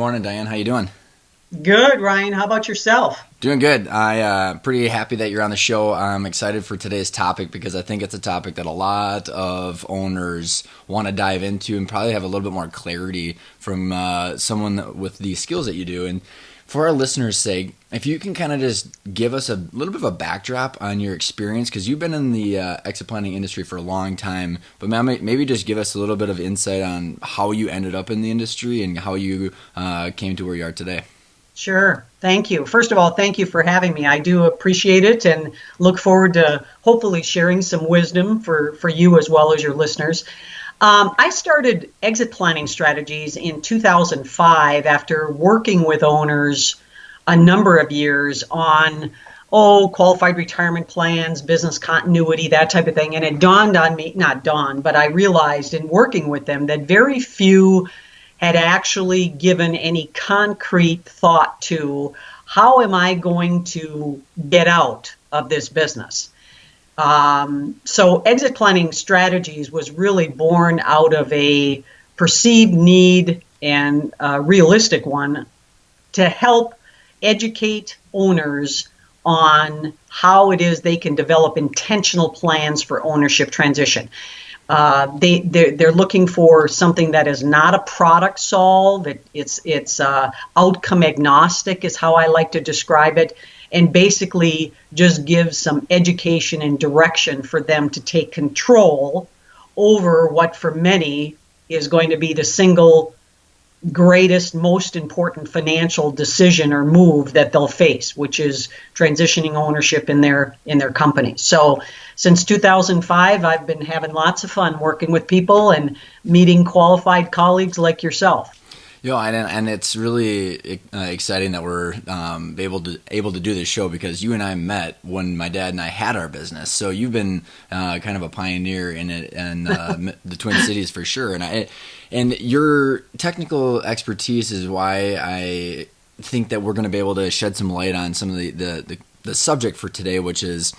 Morning, Dyanne. How you doing? Good, Ryan. How about yourself? Doing good. Pretty happy that you're on the show. I'm excited for today's topic because I think it's a topic that a lot of owners want to dive into and probably have a little bit more clarity from someone with the skills that you do. And for our listeners' sake, if you can kind of just give us a little bit of a backdrop on your experience, because you've been in the exit planning industry for a long time, but maybe just give us a little bit of insight on how you ended up in the industry and how you came to where you are today. Sure. Thank you. First of all, thank you for having me. I do appreciate it and look forward to hopefully sharing some wisdom for you as well as your listeners. I started exit planning strategies in 2005 after working with owners a number of years on, qualified retirement plans, business continuity, that type of thing. And it dawned on me, not dawned, but I realized in working with them that very few had actually given any concrete thought to how am I going to get out of this business. So exit planning strategies was really born out of a perceived need and a realistic one to help educate owners on how it is they can develop intentional plans for ownership transition. They're looking for something that is not a product solve. It's outcome agnostic is how I like to describe it, and basically just gives some education and direction for them to take control over what for many is going to be the single greatest, most important financial decision or move that they'll face, which is transitioning ownership in their company. So since 2005, I've been having lots of fun working with people and meeting qualified colleagues like yourself. And it's really exciting that we're able to do this show because you and I met when my dad and I had our business. So you've been kind of a pioneer in it and the Twin Cities for sure. And your technical expertise is why I think that we're going to be able to shed some light on some of the subject for today, which is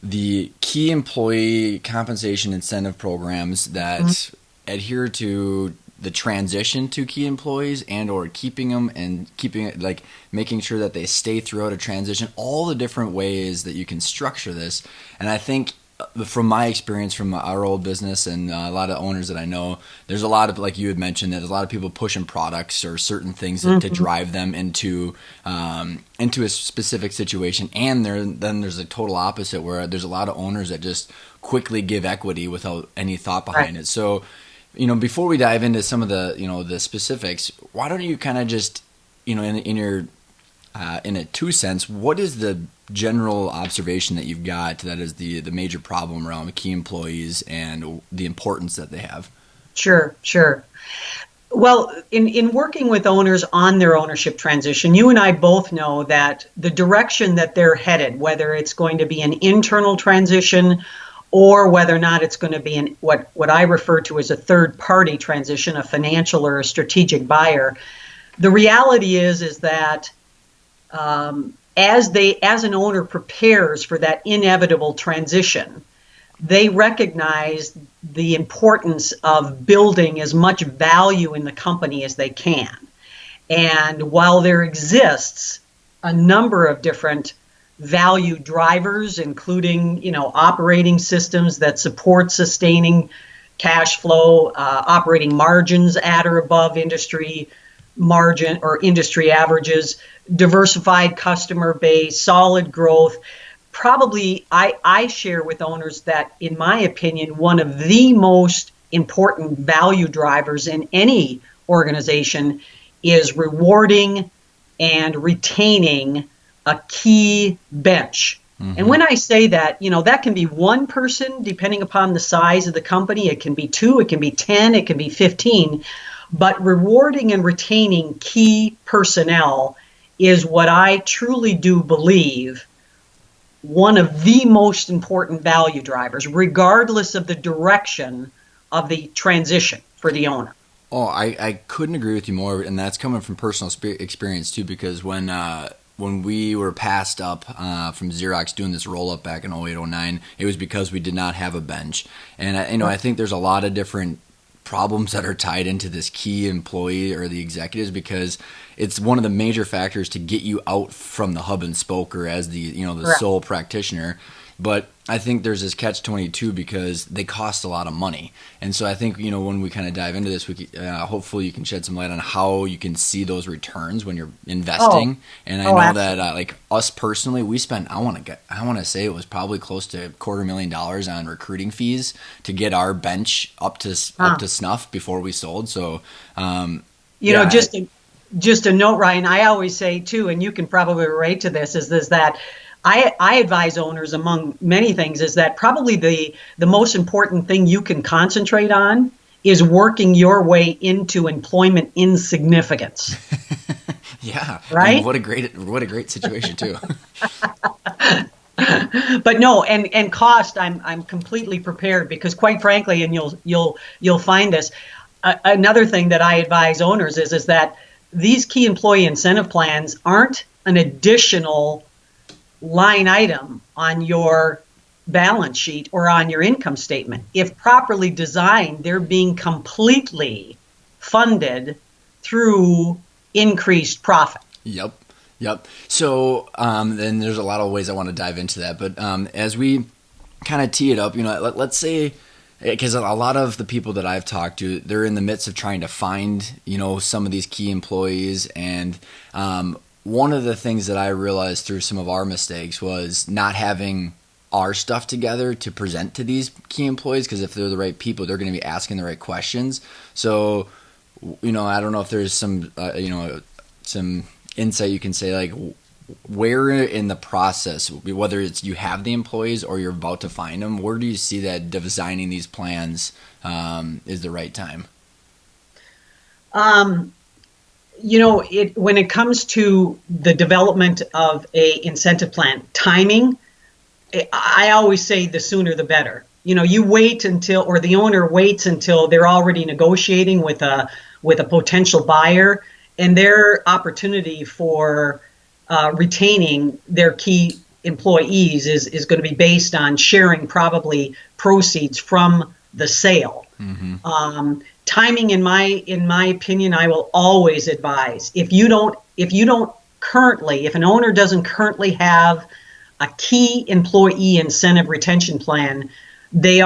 the key employee compensation incentive programs that adhere to the transition to key employees and or keeping them and keeping it, like making sure that they stay throughout a transition, all the different ways that you can structure this. And I think from my experience from our old business and a lot of owners that I know, there's a lot of, like you had mentioned, there's a lot of people pushing products or certain things to drive them into a specific situation. And then there's a total opposite where there's a lot of owners that just quickly give equity without any thought behind it. So, before we dive into some of the specifics, why don't you kind of just, in your in a 2 cents, what is the general observation that you've got that is the major problem around key employees and the importance that they have? Sure. Well, in working with owners on their ownership transition, you and I both know that the direction that they're headed, whether it's going to be an internal transition or whether or not it's going to be what I refer to as a third-party transition, a financial or a strategic buyer, the reality is that as an owner prepares for that inevitable transition, they recognize the importance of building as much value in the company as they can. And while there exists a number of different value drivers, including, operating systems that support sustaining cash flow, operating margins at or above industry margin or industry averages, diversified customer base, solid growth. Probably I share with owners that, in my opinion, one of the most important value drivers in any organization is rewarding and retaining a key bench. And when I say that, that can be one person depending upon the size of the company. It can be 2, it can be 10, it can be 15. But rewarding and retaining key personnel is what I truly do believe one of the most important value drivers, regardless of the direction of the transition for the owner. Oh, I couldn't agree with you more, and that's coming from personal experience too, because when we were passed up from Xerox doing this roll-up back in 08, 09, it was because we did not have a bench. And I think there's a lot of different problems that are tied into this key employee or the executives, because it's one of the major factors to get you out from the hub and spoke or as the the Correct. sole practitioner. But I think there's this catch-22 because they cost a lot of money. And so I think, when we kind of dive into this, hopefully you can shed some light on how you can see those returns when you're investing. And I know absolutely. that like us personally, we spent, I want to say it was probably close to $250,000 on recruiting fees to get our bench up to snuff before we sold. So, yeah. Just a note, Ryan, I always say too, and you can probably relate to this, is that I advise owners, among many things, is that probably the most important thing you can concentrate on is working your way into employment insignificance. Yeah. Right? And what a great situation too. But no, and cost, I'm completely prepared, because quite frankly, and you'll find this, another thing that I advise owners is that these key employee incentive plans aren't an additional line item on your balance sheet or on your income statement. If properly designed, they're being completely funded through increased profit. Yep. So then there's a lot of ways I want to dive into that. But as we kind of tee it up, let's say, because a lot of the people that I've talked to, they're in the midst of trying to find, some of these key employees. And one of the things that I realized through some of our mistakes was not having our stuff together to present to these key employees, because if they're the right people, they're going to be asking the right questions. So, I don't know if there's some, some insight you can say, like, where in the process, whether it's you have the employees or you're about to find them, where do you see that designing these plans is the right time? When it comes to the development of a incentive plan, timing, I always say the sooner the better. You wait until, or the owner waits until they're already negotiating with a potential buyer, and their opportunity for retaining their key employees is going to be based on sharing probably proceeds from the sale. Mm-hmm. Timing, in my opinion, I will always advise, if an owner doesn't currently have a key employee incentive retention plan, they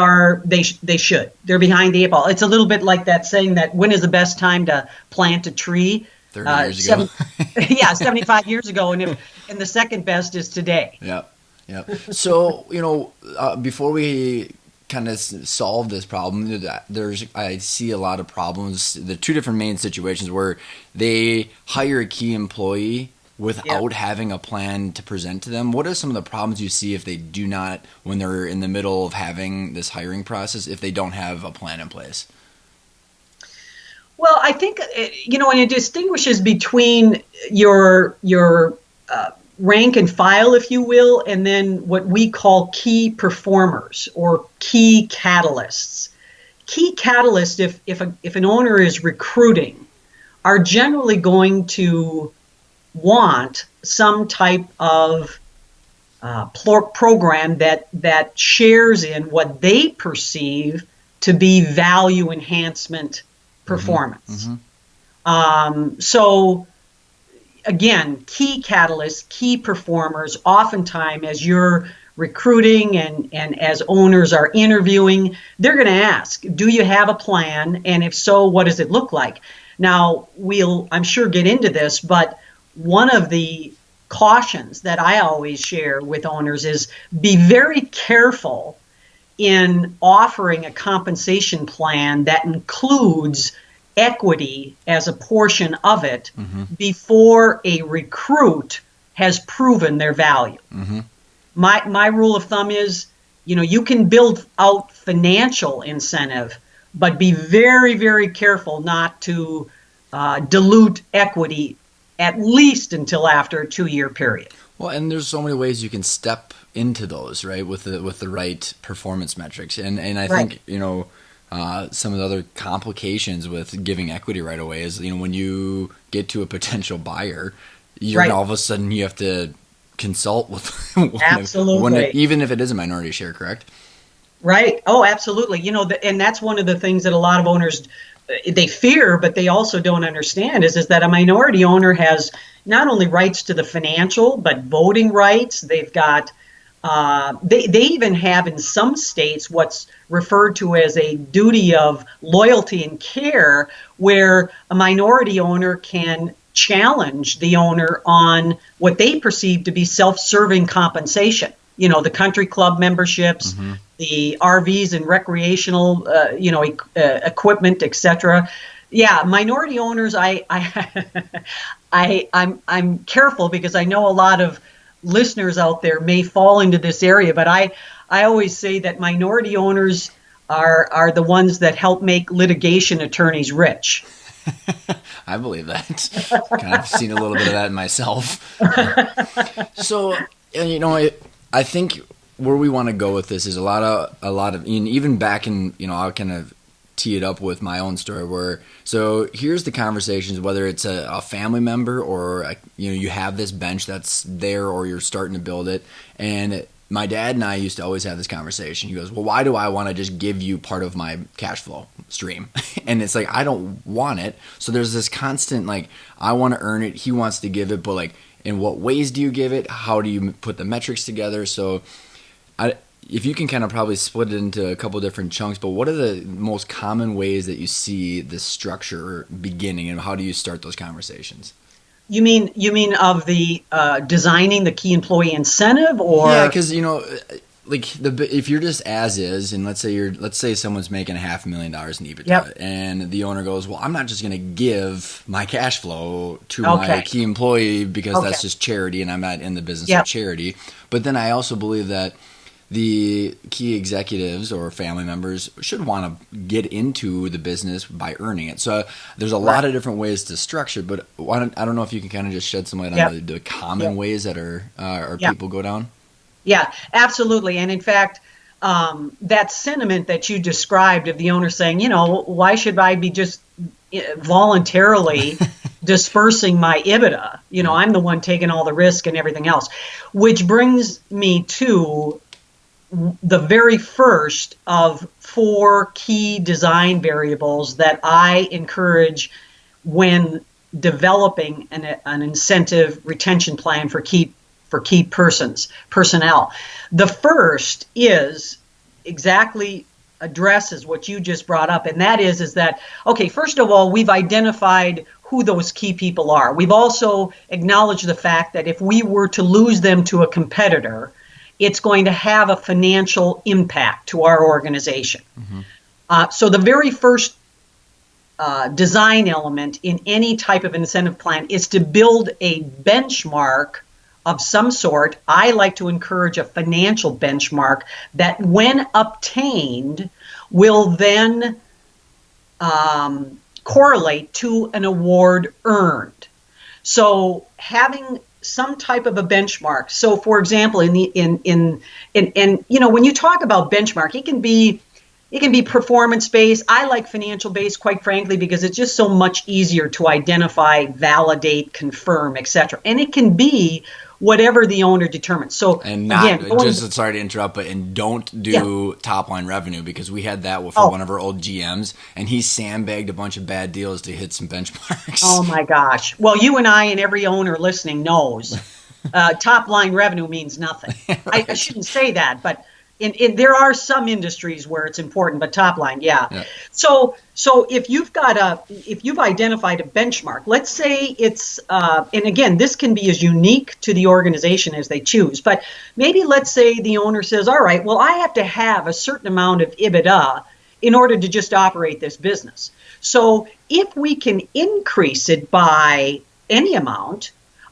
should. They're behind the eight ball. It's a little bit like that saying that when is the best time to plant a tree? 30 years ago. 75 years ago, and the second best is today. Yeah. So, before we kind of solve this problem, I see a lot of problems. The two different main situations where they hire a key employee without having a plan to present to them. What are some of the problems you see if they do not, when they're in the middle of having this hiring process, if they don't have a plan in place? Well, I think, and it distinguishes between your rank and file, if you will, and then what we call key performers or key catalysts. Key catalysts, if an owner is recruiting, are generally going to want some type of program that shares in what they perceive to be value enhancement performance. Mm-hmm. So again, key catalysts, key performers, oftentimes as you're recruiting and as owners are interviewing, they're going to ask, do you have a plan? And if so, what does it look like? Now, we'll, I'm sure, get into this, but one of the cautions that I always share with owners is be very careful in offering a compensation plan that includes equity as a portion of it before a recruit has proven their value. Mm-hmm. My rule of thumb is, you can build out financial incentive, but be very, very careful not to dilute equity at least until after a 2-year period. Well, and there's so many ways you can step into those, right, with the right performance metrics. And I think, some of the other complications with giving equity right away is, when you get to a potential buyer, you're all of a sudden you have to consult with Absolutely. even if it is a minority share, correct? Right. Oh, absolutely. And that's one of the things that a lot of owners they fear, but they also don't understand is that a minority owner has not only rights to the financial, but voting rights. They've got they even have in some states what's referred to as a duty of loyalty and care, where a minority owner can challenge the owner on what they perceive to be self-serving compensation. The country club memberships, Mm-hmm. the RVs and recreational, equipment, etc. Yeah, minority owners. I'm careful because I know a lot of listeners out there may fall into this area, but I always say that minority owners are the ones that help make litigation attorneys rich. I believe that. Kind of seen a little bit of that in myself. So, and I think where we want to go with this is a lot of, even back in, I'll kind of tee it up with my own story where, so here's the conversations, whether it's a family member or, you have this bench that's there or you're starting to build it. And my dad and I used to always have this conversation. He goes, well, why do I want to just give you part of my cash flow stream? And it's like, I don't want it. So there's this constant, like, I want to earn it. He wants to give it, but like, in what ways do you give it? How do you put the metrics together? So if you can kind of probably split it into a couple different chunks, but what are the most common ways that you see this structure beginning, and how do you start those conversations? You mean of the designing the key employee incentive, Yeah, or because like if you're just as is, and let's say someone's making $500,000 in EBITDA, yep, and the owner goes, well, I'm not just going to give my cash flow to my okay, key employee because okay, that's just charity, and I'm not in the business of yep, charity. But then I also believe that the key executives or family members should want to get into the business by earning it. So there's a lot right, of different ways to structure, but I don't know if you can kind of just shed some light on yep, the common yep, ways that are yep. people go down. Yeah, absolutely. And in fact, that sentiment that you described of the owner saying, why should I be just voluntarily dispersing my EBITDA? Yeah. I'm the one taking all the risk and everything else, which brings me to the very first of four key design variables that I encourage when developing an incentive retention plan for key personnel. The first is exactly addresses what you just brought up, and that is that, okay, first of all, we've identified who those key people are. We've also acknowledged the fact that if we were to lose them to a competitor, it's going to have a financial impact to our organization. Mm-hmm. So the very first design element in any type of incentive plan is to build a benchmark of some sort. I like to encourage a financial benchmark that, when obtained, will then correlate to an award earned. So having some type of a benchmark. So, for example, when you talk about benchmark, it can be performance based. I like financial based, quite frankly, because it's just so much easier to identify, validate, confirm, etc. And it can be whatever the owner determines. So And not again, just sorry to interrupt, and don't yeah. do top line revenue, because we had that for Oh, one of our old GMs, and he sandbagged a bunch of bad deals to hit some benchmarks. oh my gosh. Well, you and I and every owner listening knows top line revenue means nothing. I Right. shouldn't say that, but there are some industries where it's important, but top line, yeah. Yeah. So if you've identified a benchmark, let's say it's and again, this can be as unique to the organization as they choose, but maybe let's say the owner says, all right, well, I have to have a certain amount of EBITDA in order to just operate this business. So if we can increase it by any amount,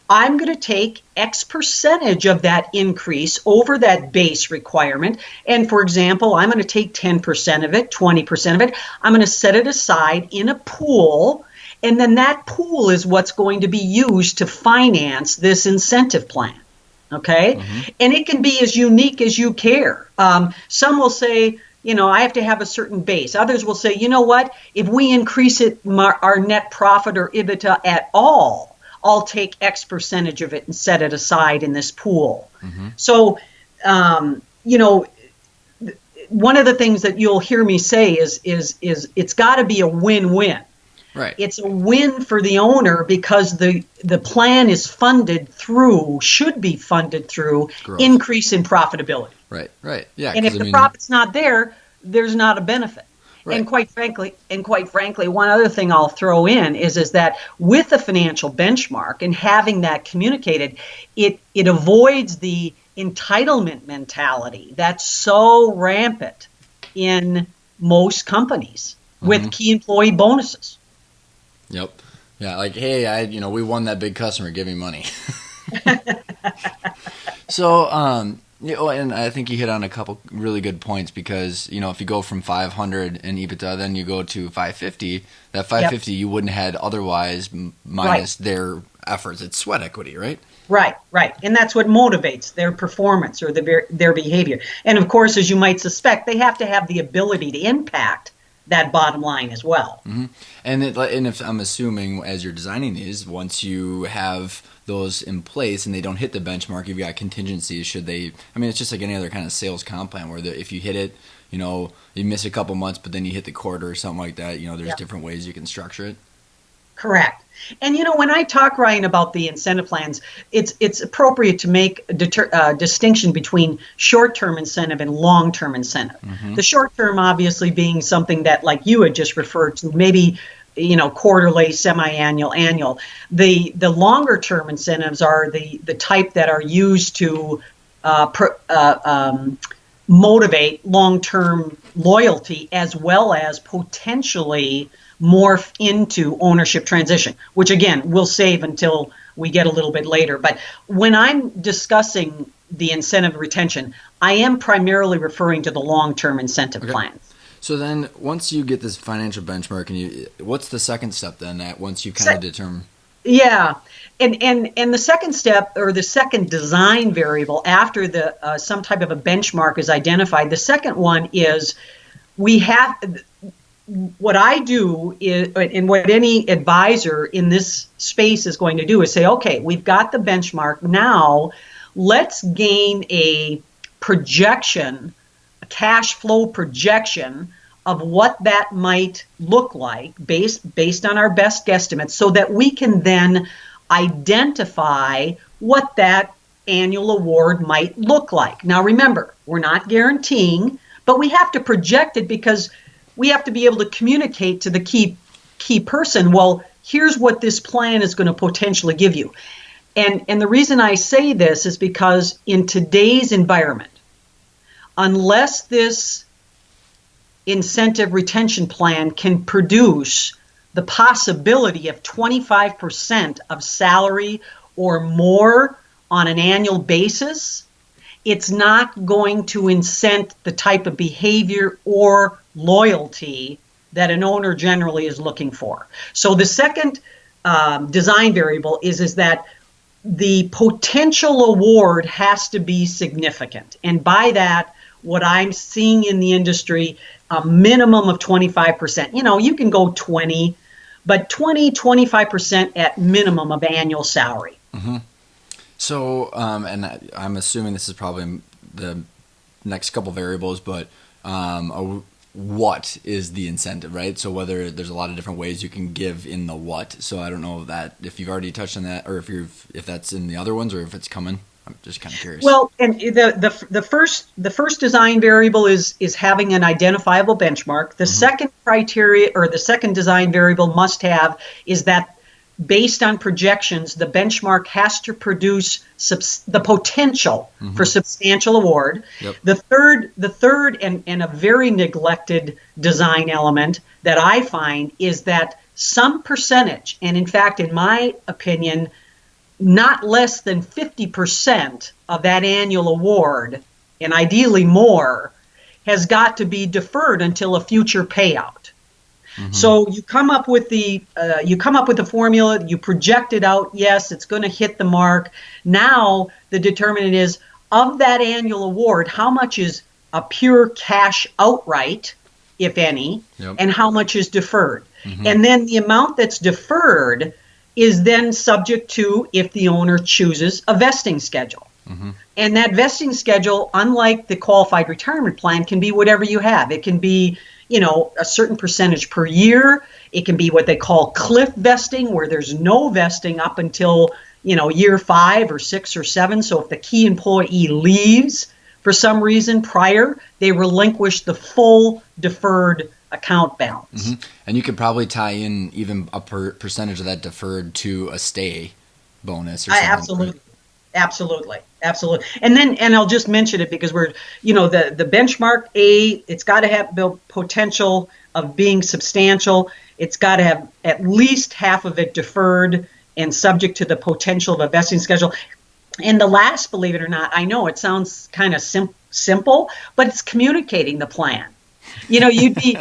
I'm going to take X percentage of that increase over that base requirement. And for example, I'm going to take 10% of it, 20% of it. I'm going to set it aside in a pool. And then that pool is what's going to be used to finance this incentive plan. Okay. Mm-hmm. And it can be as unique as you care. Some will say, I have to have a certain base. Others will say, you know what, if we increase our net profit or EBITDA at all, I'll take X percentage of it and set it aside in this pool. Mm-hmm. So, one of the things that you'll hear me say is it's got to be a win-win. Right. It's a win for the owner because the plan is should be funded through Growth. increase in profitability. Right. Yeah. And if the profit's not there, there's not a benefit. Right. And quite frankly, one other thing I'll throw in is that with the financial benchmark and having that communicated, it avoids the entitlement mentality that's so rampant in most companies with key employee bonuses. Yep. Yeah, like, hey, we won that big customer, give me money. So, and I think you hit on a couple really good points because, if you go from 500 in EBITDA, then you go to 550, that 550 you wouldn't have had otherwise minus their efforts. It's sweat equity, right? Right. And that's what motivates their performance or their behavior. And of course, as you might suspect, they have to have the ability to impact that bottom line as well. Mm-hmm. And if I'm assuming as you're designing these, once you have those in place and they don't hit the benchmark, you've got contingencies should they. I mean, it's just like any other kind of sales comp plan where if you hit it, you miss a couple months, but then you hit the quarter or something like that. There's different ways you can structure it. Correct. And when I talk, Ryan, about the incentive plans, it's appropriate to make a distinction between short-term incentive and long-term incentive. Mm-hmm. The short-term obviously being something that, like you had just referred to, maybe quarterly, semi-annual, annual. The longer-term incentives are the type that are used to motivate long-term loyalty as well as potentially morph into ownership transition, which again, we'll save until we get a little bit later. But when I'm discussing the incentive retention, I am primarily referring to the long-term incentive plans. So then once you get this financial benchmark, what's the second step then once you kind of determine? Yeah. And the second step or the second design variable after the some type of a benchmark is identified, the second one is what I do is, and what any advisor in this space is going to do is say, okay, we've got the benchmark. Now let's gain a projection, a cash flow projection of what that might look like based on our best guesstimates so that we can then identify what that annual award might look like. Now, remember, we're not guaranteeing, but we have to project it because we have to be able to communicate to the key person, well, here's what this plan is going to potentially give you. And the reason I say this is because in today's environment, unless this incentive retention plan can produce the possibility of 25% of salary or more on an annual basis, it's not going to incent the type of behavior or loyalty that an owner generally is looking for. So the second design variable is that the potential award has to be significant. And by that, what I'm seeing in the industry, a minimum of 25%. You can go 20, but 25% at minimum of annual salary. Mm-hmm. So, and I'm assuming this is probably the next couple variables, but what is the incentive, right? So whether there's a lot of different ways you can give in the what. So I don't know if you've already touched on that, or if that's in the other ones, or if it's coming. I'm just kind of curious. Well, and the first design variable is having an identifiable benchmark. The second criteria or the second design variable must have is that based on projections, the benchmark has to produce the potential for substantial award. Yep. The third and a very neglected design element that I find is that some percentage, and in fact, in my opinion, not less than 50% of that annual award, and ideally more, has got to be deferred until a future payout. Mm-hmm. So you come up with the formula, you project it out. Yes, it's going to hit the mark. Now the determinant is of that annual award, how much is a pure cash outright, if any, and how much is deferred. Mm-hmm. And then the amount that's deferred is then subject to if the owner chooses a vesting schedule. And that vesting schedule, unlike the qualified retirement plan, can be whatever you have. It can be, a certain percentage per year. It can be what they call cliff vesting, where there's no vesting up until, year 5 or 6 or 7. So if the key employee leaves for some reason prior, they relinquish the full deferred account balance. And you could probably tie in even a percentage of that deferred to a stay bonus or something. Absolutely. Right? Absolutely. And I'll just mention it because we're, the benchmark it's got to have the potential of being substantial. It's got to have at least half of it deferred and subject to the potential of a vesting schedule. And the last, believe it or not, I know it sounds kind of simple, but it's communicating the plan. You'd be,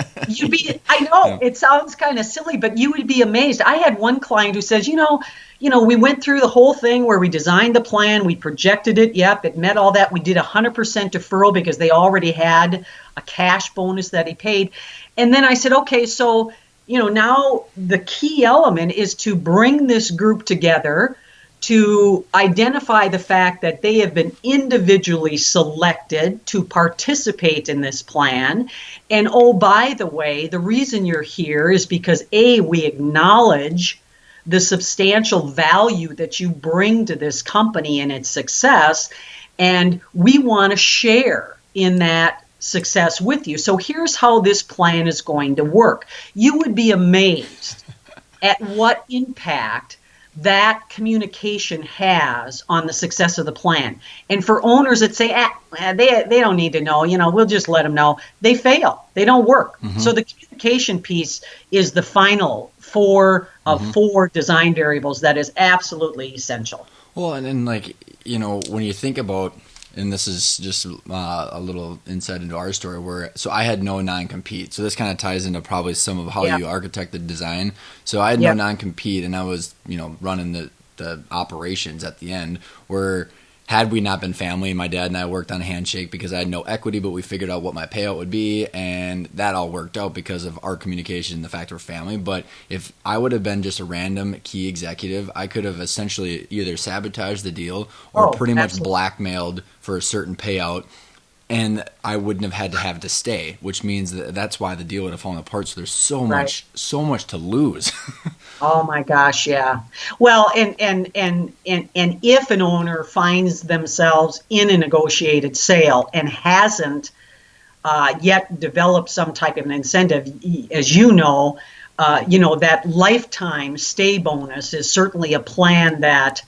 I know it sounds kind of silly, but you would be amazed. I had one client who says, we went through the whole thing where we designed the plan, we projected it. Yep, it met all that. We did 100% deferral because they already had a cash bonus that he paid. And then I said, okay, so, now the key element is to bring this group together to identify the fact that they have been individually selected to participate in this plan. And oh, by the way, the reason you're here is because we acknowledge the substantial value that you bring to this company and its success, and we want to share in that success with you. So here's how this plan is going to work. You would be amazed at what impact that communication has on the success of the plan. And for owners that say, they don't need to know, we'll just let them know, they fail. They don't work. So the communication piece is the final 4 of 4 design variables that is absolutely essential. Well, and then when you think about, and this is just a little insight into our story, so I had no non-compete. So this kind of ties into probably some of how you architected design. So I had no non-compete, and I was, running the operations at the end, where had we not been family, my dad and I worked on Handshake because I had no equity, but we figured out what my payout would be, and that all worked out because of our communication and the fact we're family. But if I would have been just a random key executive, I could have essentially either sabotaged the deal or pretty much blackmailed for a certain payout, and I wouldn't have had to have to stay, which means that's why the deal would have fallen apart. So there's so much to lose. Oh my gosh, yeah. Well, and if an owner finds themselves in a negotiated sale and hasn't yet developed some type of an incentive, as that lifetime stay bonus is certainly a plan that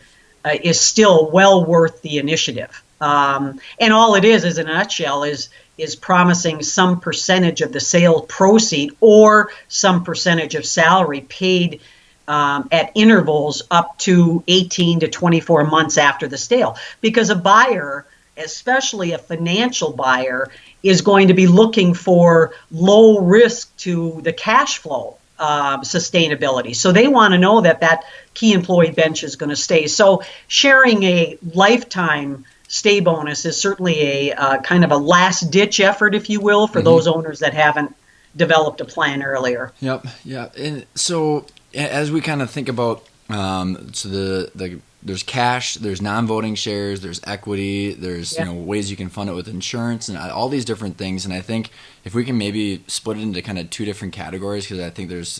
is still well worth the initiative. And all it is in a nutshell, is promising some percentage of the sale proceed or some percentage of salary paid at intervals up to 18 to 24 months after the sale. Because a buyer, especially a financial buyer, is going to be looking for low risk to the cash flow sustainability. So they want to know that key employee bench is going to stay. So sharing a lifetime stay bonus is certainly a kind of a last-ditch effort, if you will, for those owners that haven't developed a plan earlier. Yep, yeah. And so as we kind of think about, there's cash, there's non-voting shares, there's equity, there's ways you can fund it with insurance, and all these different things. And I think if we can maybe split it into kind of 2 different categories, because I think there's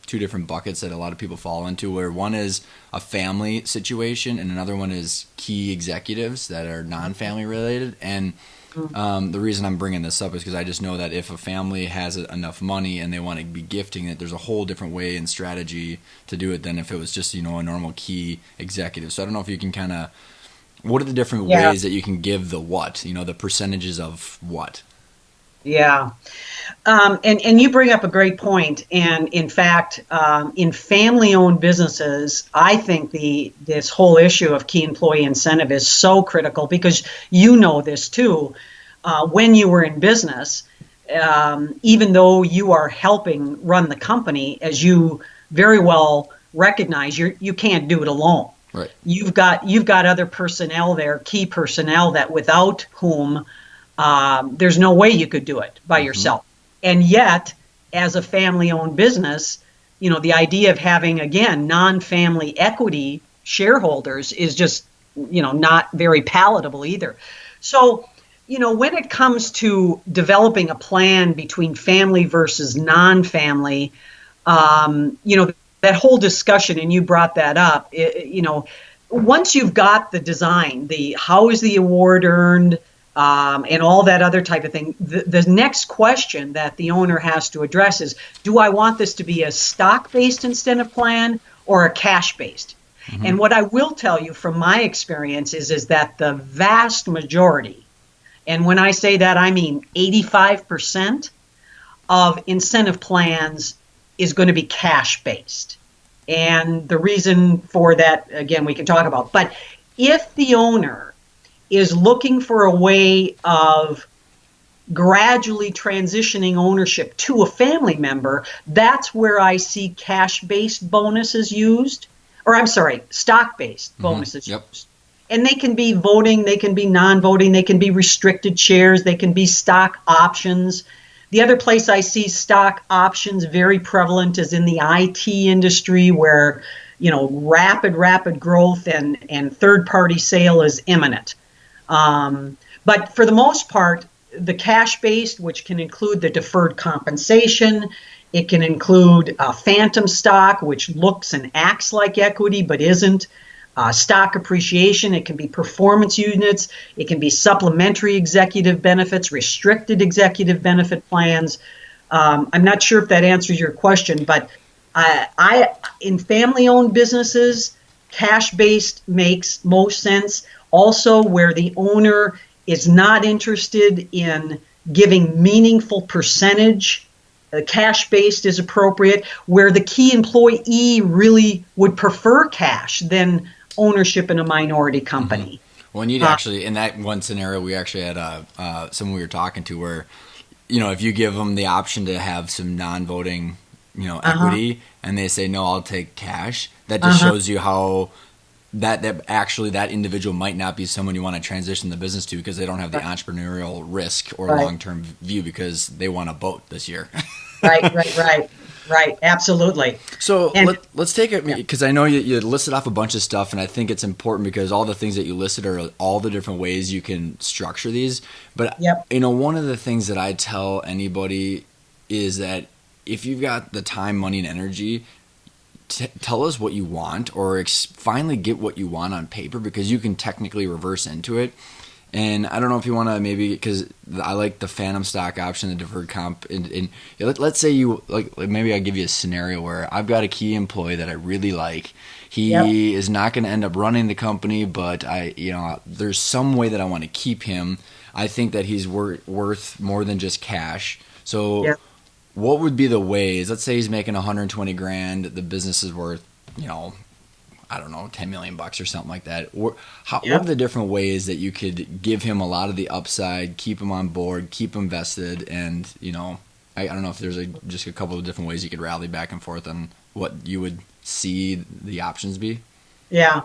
2 different buckets that a lot of people fall into, where one is a family situation and another one is key executives that are non-family related. And the reason I'm bringing this up is because I just know that if a family has enough money and they want to be gifting it, there's a whole different way and strategy to do it than if it was just a normal key executive. So I don't know if you can kind of, what are the different ways that you can give the what, the percentages of what? Yeah. And you bring up a great point. And in fact, in family-owned businesses, I think this whole issue of key employee incentive is so critical because this too. When you were in business, even though you are helping run the company, as you very well recognize, you can't do it alone. Right. You've got other personnel there, key personnel, that without whom there's no way you could do it by yourself. And yet, as a family-owned business, the idea of having, again, non-family equity shareholders is just, not very palatable either. So, when it comes to developing a plan between family versus non-family, that whole discussion, and you brought that up, once you've got the design, the how is the award earned, and all that other type of thing, the next question that the owner has to address is, do I want this to be a stock-based incentive plan or a cash-based? Mm-hmm. And what I will tell you from my experience is that the vast majority, and when I say that, I mean 85% of incentive plans is going to be cash-based. And the reason for that, again, we can talk about. But if the owner is looking for a way of gradually transitioning ownership to a family member, that's where I see cash-based bonuses used, or I'm sorry, stock-based bonuses used. And they can be voting, they can be non-voting, they can be restricted shares, they can be stock options. The other place I see stock options very prevalent is in the IT industry, where rapid growth and third-party sale is imminent. But for the most part, the cash-based, which can include the deferred compensation, it can include phantom stock, which looks and acts like equity but isn't. Stock appreciation, it can be performance units, it can be supplementary executive benefits, restricted executive benefit plans. I'm not sure if that answers your question, but in family-owned businesses, cash-based makes most sense. Also, where the owner is not interested in giving meaningful percentage, cash-based is appropriate. Where the key employee really would prefer cash than ownership in a minority company. Well, and you'd actually, in that one scenario, we actually had someone we were talking to where, if you give them the option to have some non-voting, equity, and they say, no, I'll take cash, that just shows you how that actually that individual might not be someone you want to transition the business to, because they don't have the entrepreneurial risk or long-term view, because they want a boat this year. Right, absolutely. So let's take it, because I know you listed off a bunch of stuff, and I think it's important because all the things that you listed are all the different ways you can structure these. But one of the things that I tell anybody is that if you've got the time, money, and energy, tell us what you want, or finally get what you want on paper, because you can technically reverse into it. And I don't know if you want to, maybe, because I like the phantom stock option, the deferred comp. And let's say maybe I'll give you a scenario where I've got a key employee that I really like. He is not going to end up running the company, but there's some way that I want to keep him. I think that he's worth more than just cash. So what would be the ways? Let's say he's making $120,000. The business is worth, I don't know, $10 million or something like that. What are the different ways that you could give him a lot of the upside, keep him on board, keep him vested, and I don't know if there's just a couple of different ways you could rally back and forth on what you would see the options be. I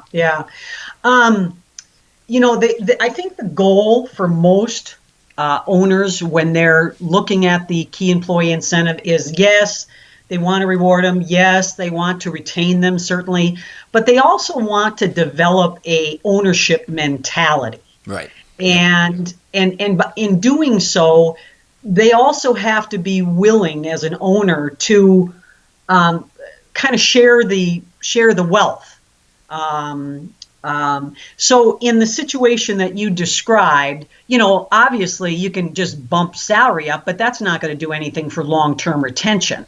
think the goal for most owners when they're looking at the key employee incentive is, yes, they want to reward them. Yes, they want to retain them, certainly. But they also want to develop a ownership mentality. Right. And in doing so, they also have to be willing as an owner to kind of share the wealth. So in the situation that you described, obviously you can just bump salary up, but that's not going to do anything for long-term retention.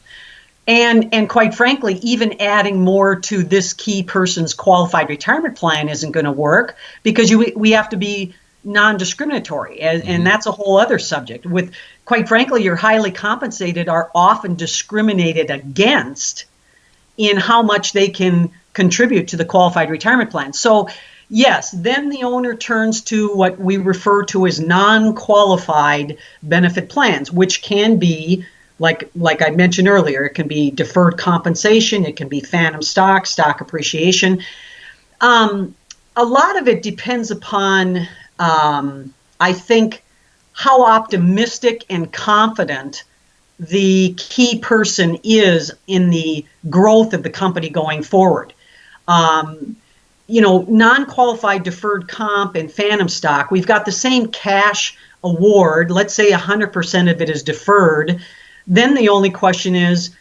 And quite frankly, even adding more to this key person's qualified retirement plan isn't going to work, because we have to be non-discriminatory, and that's a whole other subject. With, quite frankly, your highly compensated are often discriminated against in how much they can contribute to the qualified retirement plan. So yes, then the owner turns to what we refer to as non-qualified benefit plans, which can be, like I mentioned earlier, it can be deferred compensation, it can be phantom stock appreciation. A lot of it depends upon, I think, how optimistic and confident the key person is in the growth of the company going forward. non-qualified deferred comp and phantom stock, we've got the same cash award. Let's say 100% of it is deferred. Then the only question is,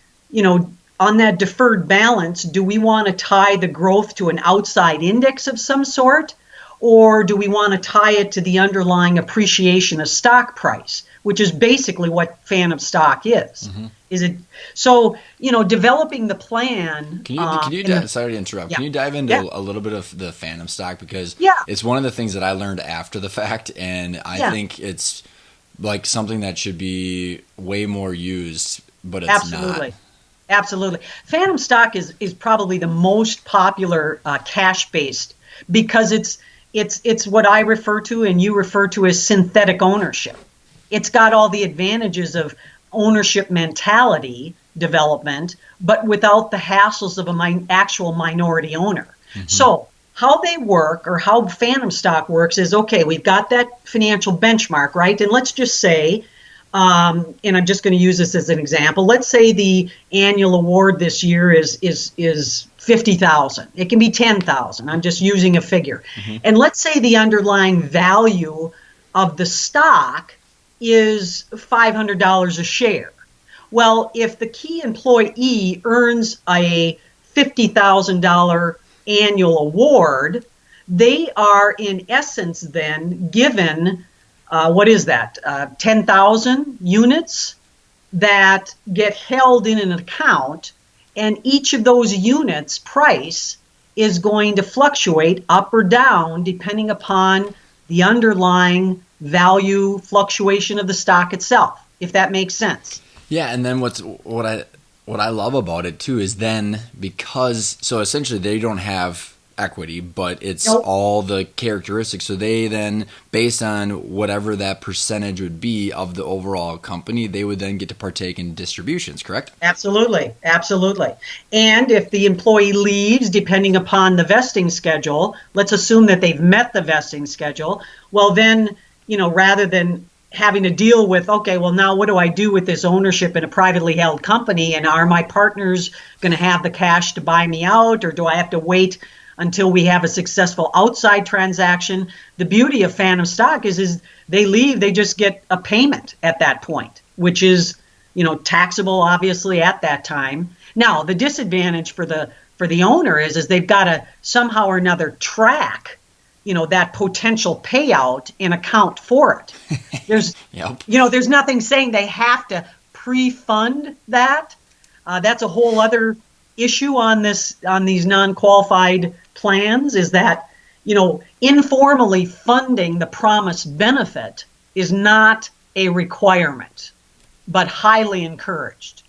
on that deferred balance, do we want to tie the growth to an outside index of some sort? Or do we want to tie it to the underlying appreciation of stock price, which is basically what phantom stock is? Mm-hmm. Is it so? Developing the plan. Sorry to interrupt. Yeah. Can you dive into a little bit of the phantom stock, because it's one of the things that I learned after the fact, and I think it's like something that should be way more used, but it's not. Absolutely. Phantom stock is probably the most popular cash-based, because it's what I refer to and you refer to as synthetic ownership. It's got all the advantages of ownership mentality development, but without the hassles of an actual minority owner. Mm-hmm. So how they work, or how phantom stock works, is, okay, we've got that financial benchmark, right? And let's just say, and I'm just going to use this as an example. Let's say the annual award this year is $50,000. It can be $10,000. I'm just using a figure. Mm-hmm. And let's say the underlying value of the stock is $500 a share. Well, if the key employee earns a $50,000 annual award, they are in essence then given, 10,000 units that get held in an account, and each of those units' price is going to fluctuate up or down depending upon the underlying value fluctuation of the stock itself, if that makes sense. Yeah, and then what I love about it too is then, because so essentially they don't have equity, but it's all the characteristics. So they then, based on whatever that percentage would be of the overall company, they would then get to partake in distributions, correct? Absolutely. And if the employee leaves, depending upon the vesting schedule, let's assume that they've met the vesting schedule, well then, rather than having to deal with, okay, well now what do I do with this ownership in a privately held company, and are my partners going to have the cash to buy me out, or do I have to wait until we have a successful outside transaction? The beauty of phantom stock is they leave, they just get a payment at that point, which is, taxable obviously at that time. Now, the disadvantage for the owner is they've got to somehow or another track, that potential payout and account for it. There's, there's nothing saying they have to pre-fund that. That's a whole other issue on these non-qualified plans, is that, informally funding the promised benefit is not a requirement, but highly encouraged.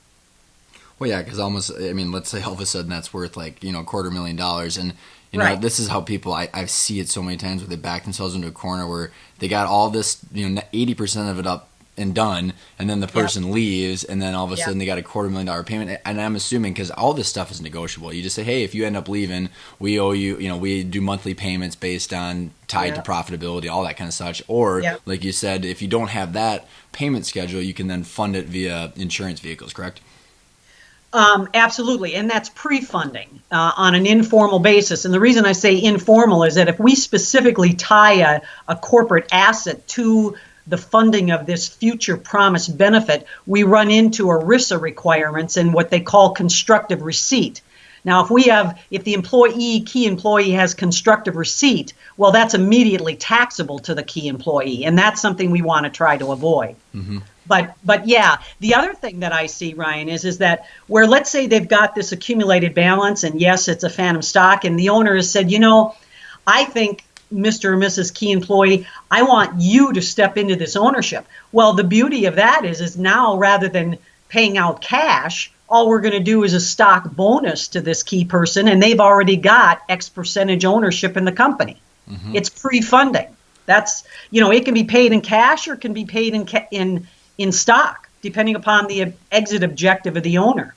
Well, yeah, because let's say all of a sudden that's worth like, $250,000, and this is how people, I see it so many times where they back themselves into a corner where they got all this, 80% of it up and done, and then the person leaves, and then all of a sudden they got a $250,000 payment. And I'm assuming, because all this stuff is negotiable, you just say, hey, if you end up leaving, we owe you, we do monthly payments based on tied to profitability, all that kind of such. Or like you said, if you don't have that payment schedule, you can then fund it via insurance vehicles, correct? Absolutely, and that's pre-funding on an informal basis. And the reason I say informal is that if we specifically tie a corporate asset to the funding of this future promised benefit, we run into ERISA requirements and what they call constructive receipt. Now, if the key employee has constructive receipt, well, that's immediately taxable to the key employee, and that's something we want to try to avoid. Mm-hmm. But yeah, the other thing that I see, Ryan, is that where, let's say they've got this accumulated balance, and yes, it's a phantom stock, and the owner has said, I think, Mr. or Mrs. Key employee, I want you to step into this ownership. Well, the beauty of that is now, rather than paying out cash, all we're going to do is a stock bonus to this key person, and they've already got X percentage ownership in the company. Mm-hmm. It's pre-funding. That's, it can be paid in cash or it can be paid in stock, depending upon the exit objective of the owner.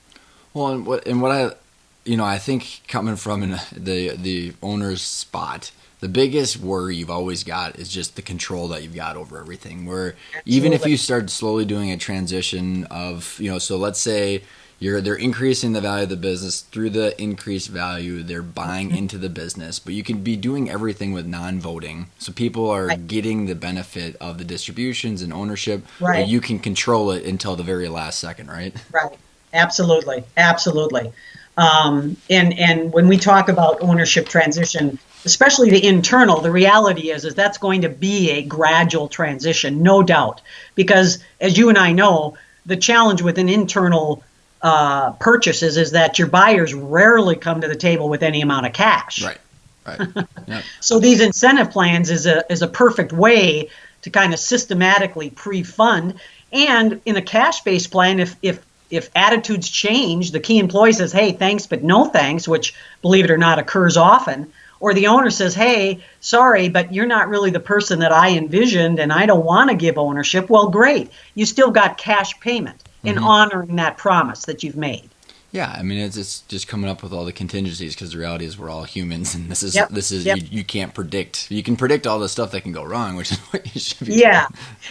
Well, and what I think, coming from the owner's spot, the biggest worry you've always got is just the control that you've got over everything. Where even if you start slowly doing a transition of, so let's say they're increasing the value of the business through the increased value. They're buying into the business, but you can be doing everything with non-voting. So people are getting the benefit of the distributions and ownership, but you can control it until the very last second, right? Right. Absolutely. Absolutely. And when we talk about ownership transition, especially the internal, the reality is that's going to be a gradual transition, no doubt, because as you and I know, the challenge with an internal purchases is that your buyers rarely come to the table with any amount of cash. Right. Right. Yep. So these incentive plans is a perfect way to kind of systematically pre-fund. And in a cash-based plan, if attitudes change, the key employee says, "Hey, thanks, but no thanks," which, believe it or not, occurs often. Or the owner says, "Hey, sorry, but you're not really the person that I envisioned, and I don't want to give ownership." Well, great. You still got cash payment in honoring that promise that you've made. Yeah, I mean, it's just coming up with all the contingencies, because the reality is we're all humans, and this is you can't predict. You can predict all the stuff that can go wrong, which is what you should be doing.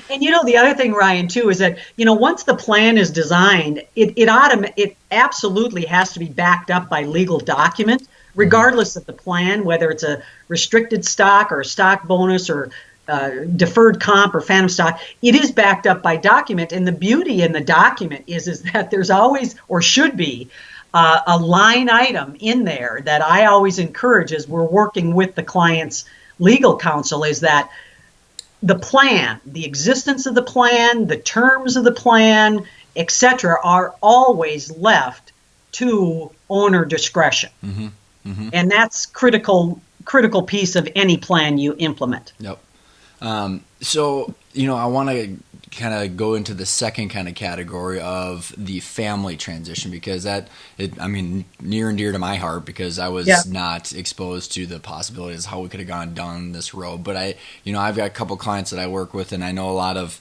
And the other thing, Ryan, too, is that once the plan is designed, it absolutely has to be backed up by legal document, regardless of the plan, whether it's a restricted stock or a stock bonus or deferred comp or phantom stock. It is backed up by document, and the beauty in the document is that there's always, or should be, a line item in there that I always encourage as we're working with the client's legal counsel, is that the plan, the existence of the plan, the terms of the plan, etc., are always left to owner discretion. And that's critical piece of any plan you implement. Yep. So, I want to kind of go into the second kind of category of the family transition, because near and dear to my heart, because I was not exposed to the possibilities how we could have gone down this road. But I've got a couple clients that I work with, and I know a lot of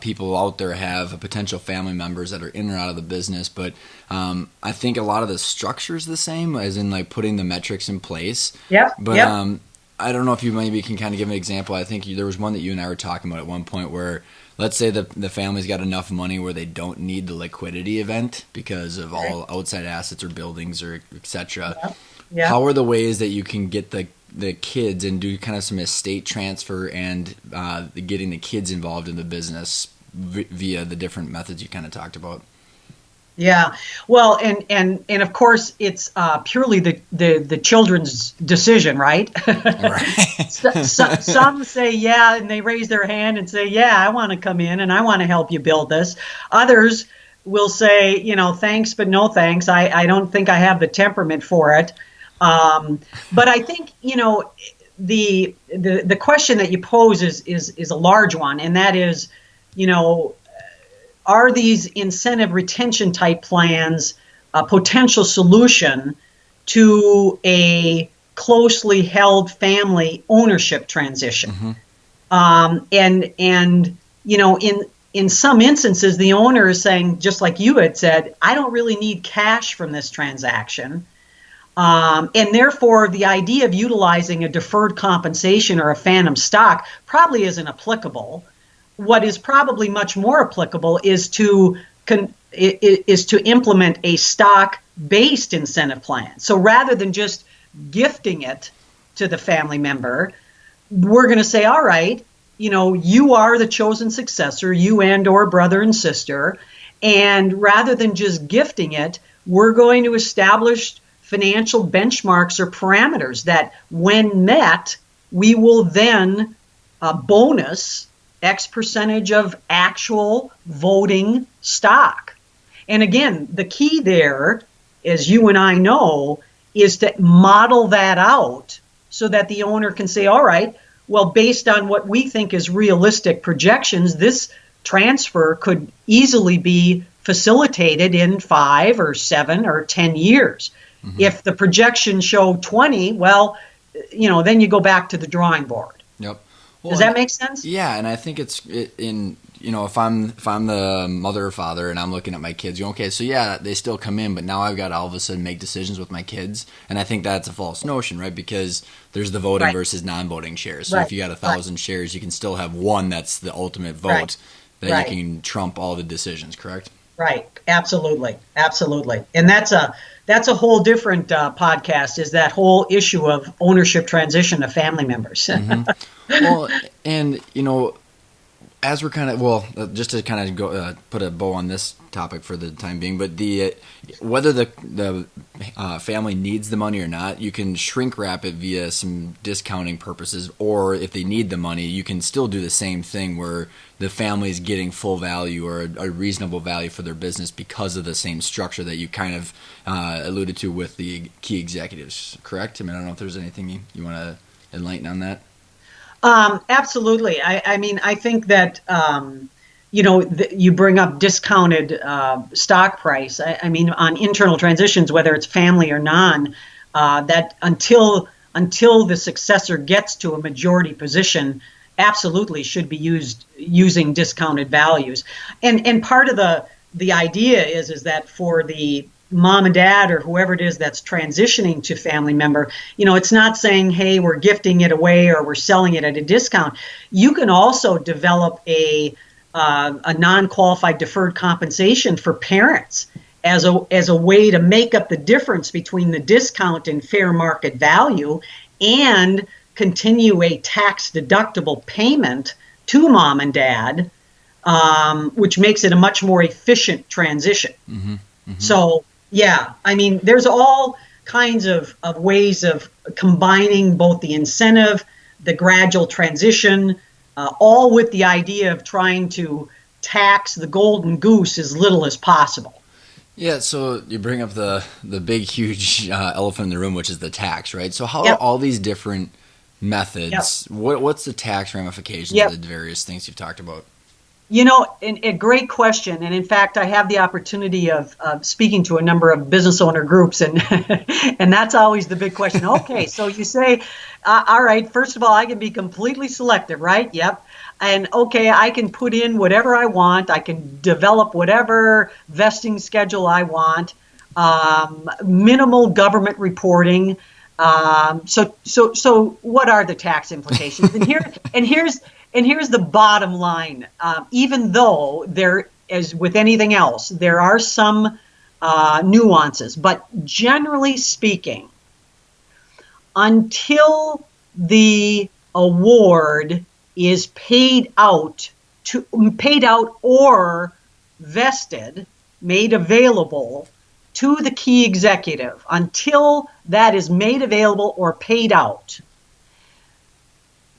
people out there have potential family members that are in or out of the business. But I think a lot of the structure is the same, as in like putting the metrics in place. But I don't know if you maybe can kind of give an example. I think there was one that you and I were talking about at one point where, let's say the family's got enough money where they don't need the liquidity event because of all outside assets or buildings or etc. How are the ways that you can get the kids and do kind of some estate transfer and getting the kids involved in the business via the different methods you kind of talked about? Yeah, well, and of course it's purely the children's decision, right? Some say yeah, and they raise their hand and say, "Yeah, I want to come in and I want to help you build this." Others will say, "Thanks, but no thanks. I don't think I have the temperament for it." But I think the question that you pose is a large one, and that is, are these incentive retention type plans a potential solution to a closely held family ownership transition? And in some instances, the owner is saying, just like you had said, "I don't really need cash from this transaction." And therefore, the idea of utilizing a deferred compensation or a phantom stock probably isn't applicable. What is probably much more applicable is to implement a stock-based incentive plan. So rather than just gifting it to the family member, we're going to say, "All right, you are the chosen successor, you and or brother and sister, and rather than just gifting it, we're going to establish financial benchmarks or parameters that, when met, we will then bonus X percentage of actual voting stock." And again, the key there, as you and I know, is to model that out so that the owner can say, "All right, well, based on what we think is realistic projections, this transfer could easily be facilitated in 5 or 7 or 10 years. If the projections show 20, well, then you go back to the drawing board." Yep. Well, does that make sense? Yeah, and I think if I'm the mother or father and I'm looking at my kids, okay, so yeah, they still come in, but now I've got to all of a sudden make decisions with my kids, and I think that's a false notion, right? Because there's the voting versus non-voting shares. So if you got 1,000 shares, you can still have one that's the ultimate vote that you can trump all the decisions, correct? Right. Absolutely. Absolutely. And that's a whole different podcast. Is that whole issue of ownership transition of family members? Hmm. Well, and as we're kind of just to kind of go put a bow on this topic for the time being, but the whether the family needs the money or not, you can shrink wrap it via some discounting purposes, or if they need the money, you can still do the same thing where the family is getting full value or a reasonable value for their business because of the same structure that you kind of alluded to with the key executives. Correct? I mean, I don't know if there's anything you want to enlighten on that. Absolutely. I mean, I think that, you bring up discounted stock price. I mean, on internal transitions, whether it's family or non, that until the successor gets to a majority position, absolutely should be using discounted values. And part of the idea is that for the mom and dad or whoever it is that's transitioning to family member, it's not saying, hey, we're gifting it away or we're selling it at a discount. You can also develop a non-qualified deferred compensation for parents as a way to make up the difference between the discount and fair market value and continue a tax deductible payment to mom and dad, which makes it a much more efficient transition. Mm-hmm. Mm-hmm. So, yeah, I mean, there's all kinds of ways of combining both the incentive, the gradual transition, all with the idea of trying to tax the golden goose as little as possible. Yeah, so you bring up the big, huge elephant in the room, which is the tax, right? So how are Yep. all these different methods? Yep. What's the tax ramifications Yep. of the various things you've talked about? A great question. And in fact, I have the opportunity of speaking to a number of business owner groups, and and that's always the big question. Okay, so you say, all right, first of all, I can be completely selective, right? Yep. And okay, I can put in whatever I want. I can develop whatever vesting schedule I want. Minimal government reporting. So what are the tax implications? And here's the bottom line. Even though there, as with anything else, there are some nuances, but generally speaking, until the award is paid out or vested, made available to the key executive, until that is made available or paid out,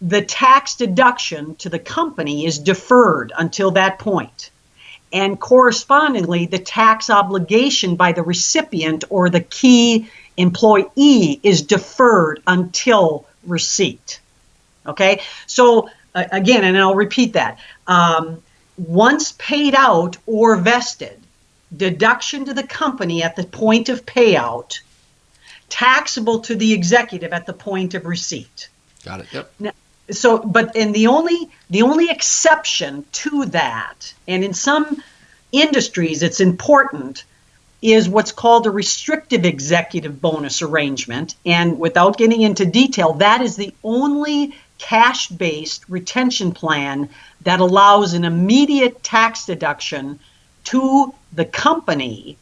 the tax deduction to the company is deferred until that point. And correspondingly, the tax obligation by the recipient or the key employee is deferred until receipt. Okay? So, again, and I'll repeat that. Once paid out or vested, deduction to the company at the point of payout, taxable to the executive at the point of receipt. Got it. Yep. Now, and the only exception to that, and in some industries it's important, is what's called a restrictive executive bonus arrangement. And without getting into detail, that is the only cash-based retention plan that allows an immediate tax deduction to the company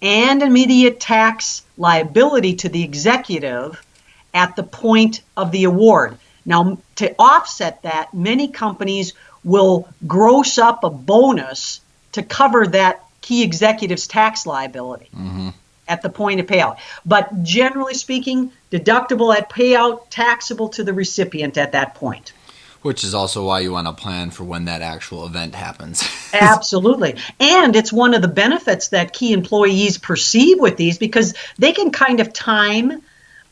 and immediate tax liability to the executive at the point of the award. Now, to offset that, many companies will gross up a bonus to cover that key executive's tax liability at the point of payout. But generally speaking, deductible at payout, taxable to the recipient at that point. Which is also why you want to plan for when that actual event happens. Absolutely. And it's one of the benefits that key employees perceive with these, because they can kind of time,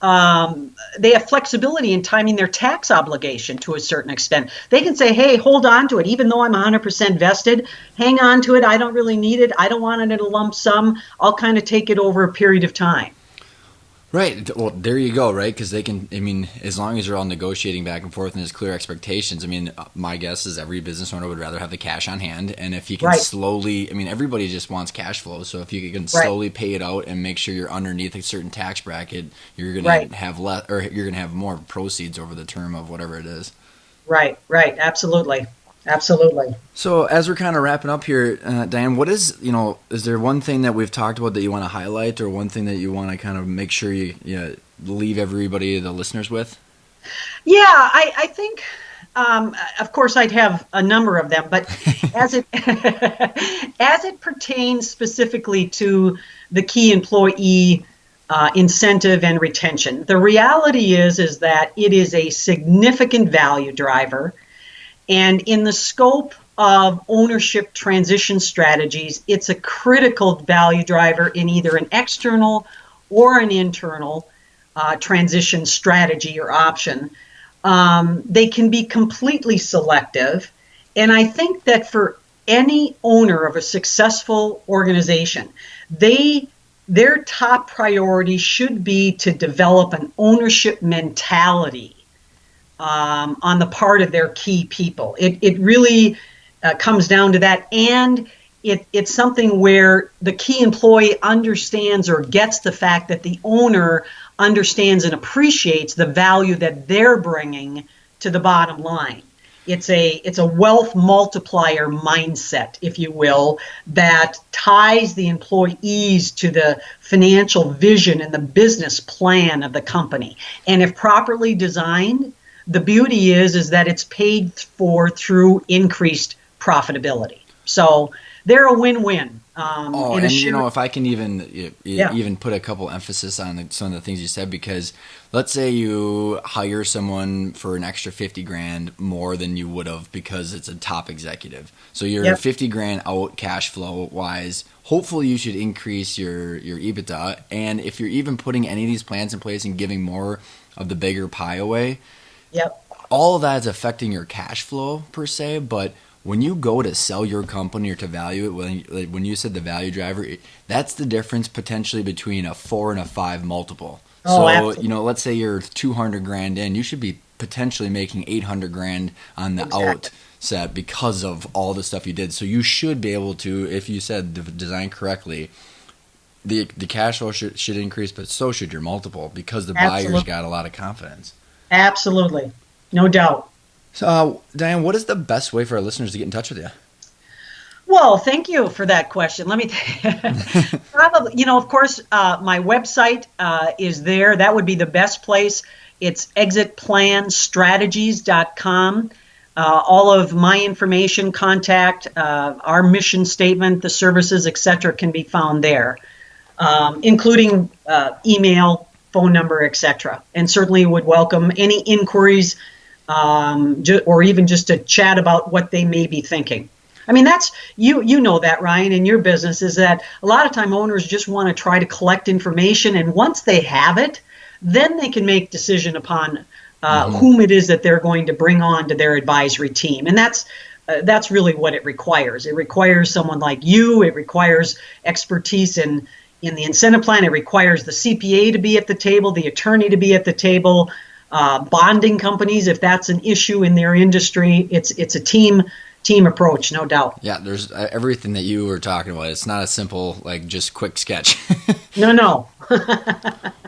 they have flexibility in timing their tax obligation to a certain extent. They can say, hey, hold on to it. Even though I'm 100% vested, hang on to it. I don't really need it. I don't want it in a lump sum. I'll kind of take it over a period of time. Right. Well, there you go, right? Because they can, I mean, as long as you're all negotiating back and forth and there's clear expectations, I mean, my guess is every business owner would rather have the cash on hand. And if you can slowly, I mean, everybody just wants cash flow. So if you can slowly pay it out and make sure you're underneath a certain tax bracket, you're going to have you're going to have more proceeds over the term of whatever it is. Right. Absolutely. Absolutely. So as we're kind of wrapping up here, Dyanne, what is, is there one thing that we've talked about that you want to highlight, or one thing that you want to kind of make sure you leave everybody, the listeners, with? Yeah, I think, of course, I'd have a number of them, but as it as it pertains specifically to the key employee incentive and retention, the reality is that it is a significant value driver, and in the scope of ownership transition strategies, it's a critical value driver in either an external or an internal transition strategy or option. They can be completely selective. And I think that for any owner of a successful organization, their top priority should be to develop an ownership mentality on the part of their key people. It really comes down to that. And it's something where the key employee understands or gets the fact that the owner understands and appreciates the value that they're bringing to the bottom line. It's a wealth multiplier mindset, if you will, that ties the employees to the financial vision and the business plan of the company. And if properly designed, the beauty is that it's paid for through increased profitability. So they're a win-win. And if I can even put a couple emphasis on some of the things you said, because let's say you hire someone for an extra 50 grand more than you would have because it's a top executive. So you're 50 grand out cash flow wise. Hopefully you should increase your EBITDA. And if you're even putting any of these plans in place and giving more of the bigger pie away, all of that is affecting your cash flow per se, but when you go to sell your company or to value it, when you said the value driver, that's the difference potentially between a 4 and a 5 multiple. So, absolutely. Let's say you're 200 grand in, you should be potentially making 800 grand on the outset because of all the stuff you did. So you should be able to, if you said design correctly, the cash flow should increase, but so should your multiple because the buyers got a lot of confidence. Absolutely. No doubt. So, Dyanne, what is the best way for our listeners to get in touch with you? Well, thank you for that question. Let me probably, of course, my website is there. That would be the best place. It's exitplanstrategies.com. All of my information, contact, our mission statement, the services, etc., can be found there, including email, phone number, etc. And certainly would welcome any inquiries or even just to chat about what they may be thinking. I mean, that's you know that, Ryan, in your business, is that a lot of time owners just want to try to collect information, and once they have it, then they can make decision upon whom it is that they're going to bring on to their advisory team. And that's really what it requires. It requires someone like you. It requires expertise in the incentive plan. It requires the CPA to be at the table, the attorney to be at the table, bonding companies if that's an issue in their industry. It's a team approach, no doubt. Yeah, there's everything that you were talking about. It's not a simple, just quick sketch. No.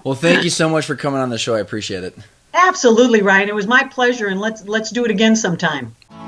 Well, thank you so much for coming on the show. I appreciate it. Absolutely, Ryan. It was my pleasure, and let's do it again sometime.